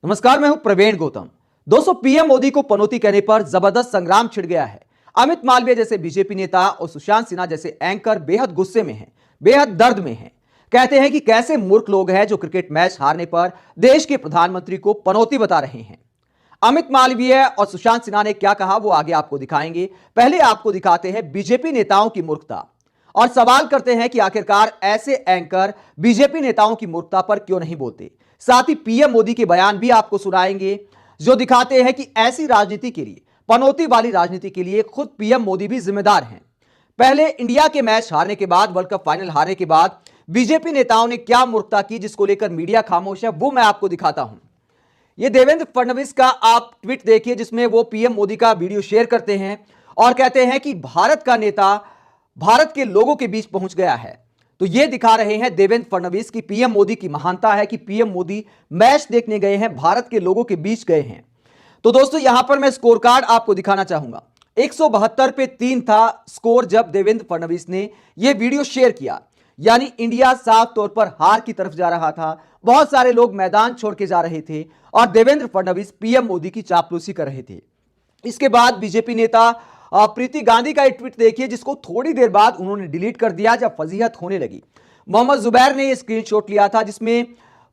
नमस्कार, मैं हूं प्रवीण गौतम। दोस्तों, पीएम मोदी को पनौती कहने पर जबरदस्त संग्राम छिड़ गया है। अमित मालवीय जैसे बीजेपी नेता और सुशांत सिन्हा जैसे एंकर बेहद गुस्से में हैं, बेहद दर्द में हैं। कहते हैं कि कैसे मूर्ख लोग हैं जो क्रिकेट मैच हारने पर देश के प्रधानमंत्री को पनौती बता रहे हैं। अमित मालवीय और सुशांत सिन्हा ने क्या कहा वो आगे आपको दिखाएंगे। पहले आपको दिखाते हैं बीजेपी नेताओं की मूर्खता और सवाल करते हैं कि आखिरकार ऐसे एंकर बीजेपी नेताओं की मूर्खता पर क्यों नहीं बोलते। साथ ही पीएम मोदी के बयान भी आपको सुनाएंगे जो दिखाते हैं कि ऐसी राजनीति के लिए, पनौती वाली राजनीति के लिए खुद पीएम मोदी भी जिम्मेदार हैं। पहले इंडिया के मैच हारने के बाद, वर्ल्ड कप फाइनल हारने के बाद बीजेपी नेताओं ने क्या मूर्खता की जिसको लेकर मीडिया खामोश है, वो मैं आपको दिखाता हूं। ये देवेंद्र फडणवीस का आप ट्वीट देखिए जिसमें वो पीएम मोदी का वीडियो शेयर करते हैं और कहते हैं कि भारत का नेता भारत के लोगों के बीच पहुंच गया है। तो ये दिखा रहे हैं देवेंद्र फडणवीस की पीएम मोदी की महानता है कि पीएम मोदी मैच देखने गए हैं, भारत के लोगों के बीच गए हैं। तो दोस्तों, यहां पर मैं स्कोर कार्ड आपको दिखाना चाहूंगा। 172 पे 3 था स्कोर जब देवेंद्र फडणवीस ने यह वीडियो शेयर किया, यानी इंडिया साफ तौर पर हार की तरफ जा रहा था। बहुत सारे लोग मैदान छोड़ के जा रहे थे और देवेंद्र फडणवीस पीएम मोदी की चापलूसी कर रहे थे। इसके बाद बीजेपी नेता प्रीति गांधी का एक ट्वीट देखिए जिसको थोड़ी देर बाद उन्होंने डिलीट कर दिया जब फजीहत होने लगी। मोहम्मद जुबैर ने यह स्क्रीनशॉट लिया था जिसमें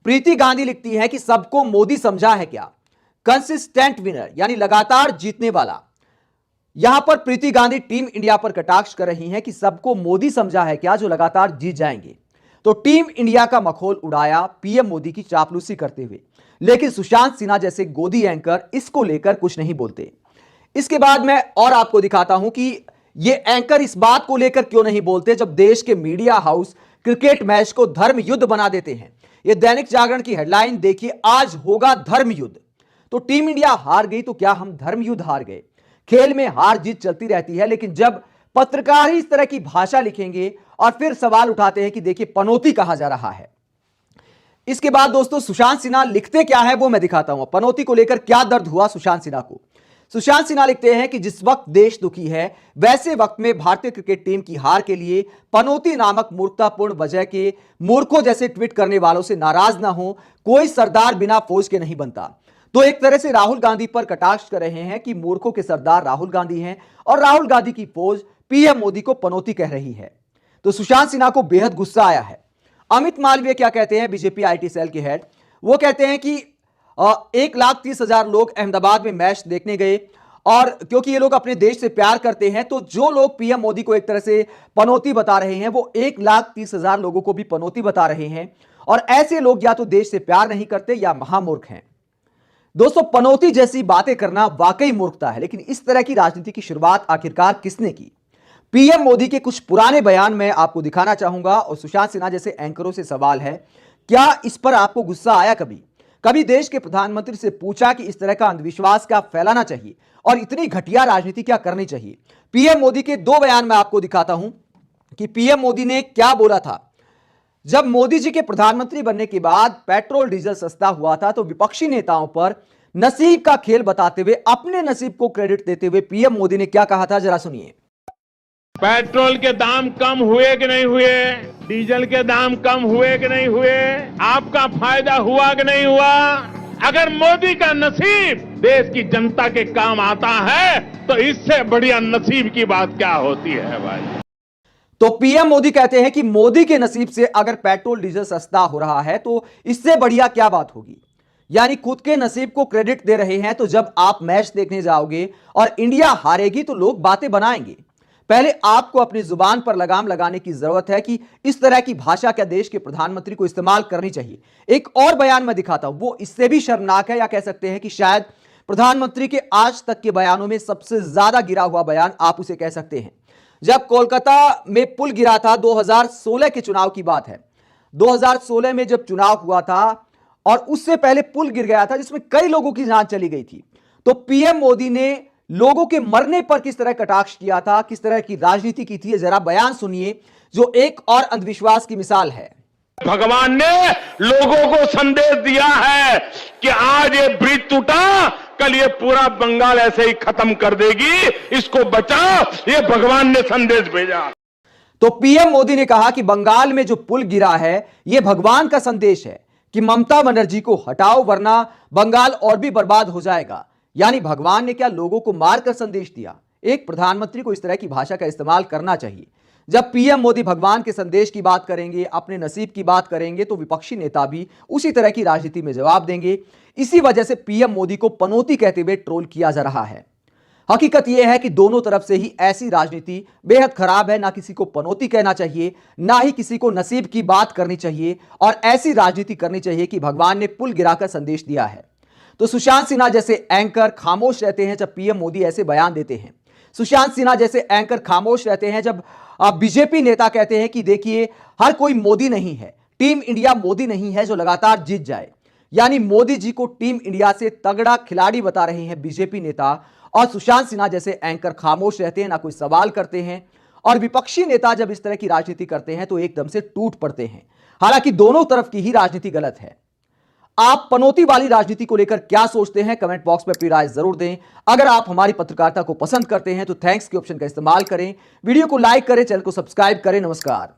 प्रीति गांधी लिखती है कि सबको मोदी समझा है क्या, कंसिस्टेंट विनर यानी लगातार जीतने वाला। यहां पर प्रीति गांधी टीम इंडिया पर कटाक्ष कर रही हैं कि सबको मोदी समझा है क्या जो लगातार जीत जाएंगे। तो टीम इंडिया का मखौल उड़ाया पीएम मोदी की चापलूसी करते हुए, लेकिन सुशांत सिन्हा जैसे गोदी एंकर इसको लेकर कुछ नहीं बोलते। इसके बाद मैं और आपको दिखाता हूं कि ये एंकर इस बात को लेकर क्यों नहीं बोलते जब देश के मीडिया हाउस क्रिकेट मैच को धर्म युद्ध बना देते हैं। ये दैनिक जागरण की हेडलाइन देखिए, आज होगा धर्म युद्ध। तो टीम इंडिया हार गई तो क्या हम धर्म युद्ध हार गए? खेल में हार जीत चलती रहती है, लेकिन जब पत्रकार ही इस तरह की भाषा लिखेंगे और फिर सवाल उठाते हैं कि देखिए पनौती कहा जा रहा है। इसके बाद दोस्तों, सुशांत सिन्हा लिखते क्या है वो मैं दिखाता हूं। पनौती को लेकर क्या दर्द हुआ सुशांत सिन्हा को। सुशांत सिन्हा लिखते हैं कि जिस वक्त देश दुखी है वैसे वक्त में भारतीय क्रिकेट टीम की हार के लिए पनौती नामक मूर्खतापूर्ण वजह के मूर्खों जैसे ट्वीट करने वालों से नाराज ना हो। कोई सरदार बिना फौज के नहीं बनता। तो एक तरह से राहुल गांधी पर कटाक्ष कर रहे हैं कि मूर्खों के सरदार राहुल गांधी हैं और राहुल गांधी की फौज पीएम मोदी को पनौती कह रही है। तो सुशांत सिन्हा को बेहद गुस्सा आया है। अमित मालवीय क्या कहते हैं, बीजेपी आईटी सेल के हेड, वो कहते हैं कि 1,30,000 लोग अहमदाबाद में मैच देखने गए और क्योंकि ये लोग अपने देश से प्यार करते हैं तो जो लोग पीएम मोदी को एक तरह से पनौती बता रहे हैं वो 1,30,000 लोगों को भी पनौती बता रहे हैं। और ऐसे लोग या तो देश से प्यार नहीं करते या महामूर्ख हैं। दोस्तों, पनौती जैसी बातें करना वाकई मूर्खता है, लेकिन इस तरह की राजनीति की शुरुआत आखिरकार किसने की? पीएम मोदी के कुछ पुराने बयान में आपको दिखाना चाहूंगा और सुशांत सिन्हा जैसे एंकरों से सवाल है, क्या इस पर आपको गुस्सा आया? कभी देश के प्रधानमंत्री से पूछा कि इस तरह का अंधविश्वास क्या फैलाना चाहिए और इतनी घटिया राजनीति क्या करनी चाहिए? पीएम मोदी के 2 बयान में आपको दिखाता हूं कि पीएम मोदी ने क्या बोला था। जब मोदी जी के प्रधानमंत्री बनने के बाद पेट्रोल डीजल सस्ता हुआ था तो विपक्षी नेताओं पर नसीब का खेल बताते हुए, अपने नसीब को क्रेडिट देते हुए पीएम मोदी ने क्या कहा था, जरा सुनिए। पेट्रोल के दाम कम हुए कि नहीं हुए? डीजल के दाम कम हुए कि नहीं हुए? आपका फायदा हुआ कि नहीं हुआ? अगर मोदी का नसीब देश की जनता के काम आता है तो इससे बढ़िया नसीब की बात क्या होती है भाई? तो पीएम मोदी कहते हैं कि मोदी के नसीब से अगर पेट्रोल डीजल सस्ता हो रहा है तो इससे बढ़िया क्या बात होगी। यानी खुद के नसीब को क्रेडिट दे रहे हैं। तो जब आप मैच देखने जाओगे और इंडिया हारेगी तो लोग बातें बनाएंगे। पहले आपको अपनी जुबान पर लगाम लगाने की जरूरत है कि इस तरह की भाषा क्या देश के प्रधानमंत्री को इस्तेमाल करनी चाहिए। एक और बयान मैं दिखाता हूं, वो इससे भी शर्मनाक है, या कह सकते हैं कि शायद प्रधानमंत्री के आज तक के बयानों में सबसे ज्यादा गिरा हुआ बयान आप उसे कह सकते हैं। जब कोलकाता में पुल गिरा था, 2016 के चुनाव की बात है। 2016 में जब चुनाव हुआ था और उससे पहले पुल गिर गया था जिसमें कई लोगों की जान चली गई थी। तो पीएम मोदी ने लोगों के मरने पर किस तरह कटाक्ष किया था, किस तरह की राजनीति की थी, जरा बयान सुनिए जो एक और अंधविश्वास की मिसाल है। भगवान ने लोगों को संदेश दिया है कि आज ये ब्रिज टूटा, कल ये पूरा बंगाल ऐसे ही खत्म कर देगी, इसको बचाओ, ये भगवान ने संदेश भेजा। तो पीएम मोदी ने कहा कि बंगाल में जो पुल गिरा है यह भगवान का संदेश है। कि ममता बनर्जी को हटाओ वरना बंगाल और भी बर्बाद हो जाएगा। यानी भगवान ने क्या लोगों को मारकर संदेश दिया? एक प्रधानमंत्री को इस तरह की भाषा का इस्तेमाल करना चाहिए। जब पीएम मोदी भगवान के संदेश की बात करेंगे, अपने नसीब की बात करेंगे, तो विपक्षी नेता भी उसी तरह की राजनीति में जवाब देंगे। इसी वजह से पीएम मोदी को पनौती कहते हुए ट्रोल किया जा रहा है। हकीकत यह है कि दोनों तरफ से ही ऐसी राजनीति बेहद खराब है। ना किसी को पनौती कहना चाहिए, ना ही किसी को नसीब की बात करनी चाहिए, और ऐसी राजनीति करनी चाहिए कि भगवान ने पुल गिराकर संदेश दिया है। तो सुशांत सिन्हा जैसे एंकर खामोश रहते हैं जब पीएम मोदी ऐसे बयान देते हैं। सुशांत सिन्हा जैसे एंकर खामोश रहते हैं जब बीजेपी नेता कहते हैं कि देखिए, हर कोई मोदी नहीं है, टीम इंडिया मोदी नहीं है जो लगातार जीत जाए। यानी मोदी जी को टीम इंडिया से तगड़ा खिलाड़ी बता रहे हैं बीजेपी नेता, और सुशांत सिन्हा जैसे एंकर खामोश रहते हैं, ना कोई सवाल करते हैं। और विपक्षी नेता जब इस तरह की राजनीति करते हैं तो एकदम से टूट पड़ते हैं। हालांकि दोनों तरफ की ही राजनीति गलत है। आप पनौती वाली राजनीति को लेकर क्या सोचते हैं? कमेंट बॉक्स में अपनी राय जरूर दें। अगर आप हमारी पत्रकारिता को पसंद करते हैं तो थैंक्स के ऑप्शन का इस्तेमाल करें, वीडियो को लाइक करें, चैनल को सब्सक्राइब करें। नमस्कार।